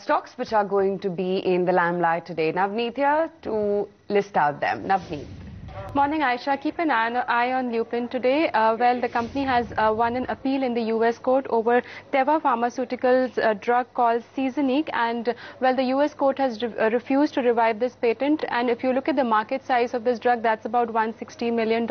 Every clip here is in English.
stocks which are going to be in the limelight today. Navneet here to list out them. Navneet. Morning, Aisha. Keep an eye on Lupin today. The company has won an appeal in the U.S. court over Teva Pharmaceuticals' drug called Seasonic, and the U.S. court has refused to revive this patent. And if you look at the market size of this drug, that's about $160 million.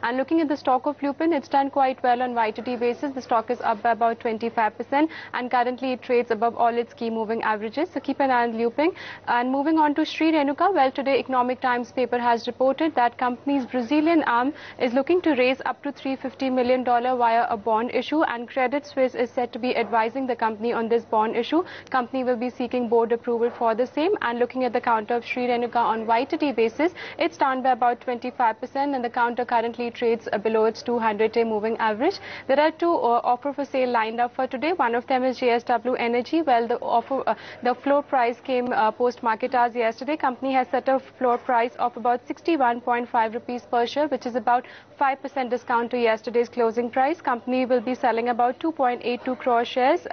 And looking at the stock of Lupin, it's done quite well on YTD basis. The stock is up by about 25%, and currently it trades above all its key moving averages. So keep an eye on Lupin. And moving on to Sri Renuka, today Economic Times paper has reported that company's Brazilian arm is looking to raise up to $350 million via a bond issue, and Credit Suisse is said to be advising the company on this bond issue. Company will be seeking board approval for the same. And looking at the counter of Sri Renuka on YTD basis, it's down by about 25%, and the counter currently trades below its 200-day moving average. There are two offer for sale lined up for today. One of them is JSW Energy. The floor price came post market hours yesterday. Company has set a floor price of about 61.5 rupees per share, which is about 5% discount to yesterday's closing price. Company will be selling about 2.82 crore shares,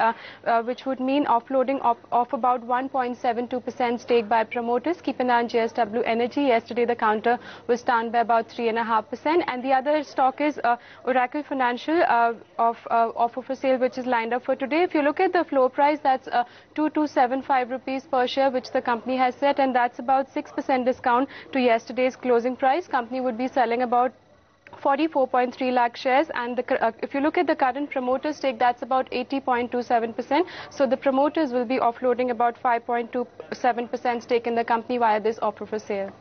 which would mean offloading of about 1.72% stake by promoters. Keep an eye on JSW Energy. Yesterday the counter was down by about 3.5%, and the other stock is Oracle Financial of offer for sale, which is lined up for today. If you look at the floor price, that's 2275 rupees per share, which the company has set, and that's about 6% discount to yesterday's closing price. Company would be selling about 44.3 lakh shares, and if you look at the current promoter stake, that's about 80.27%. So the promoters will be offloading about 5.27% stake in the company via this offer for sale.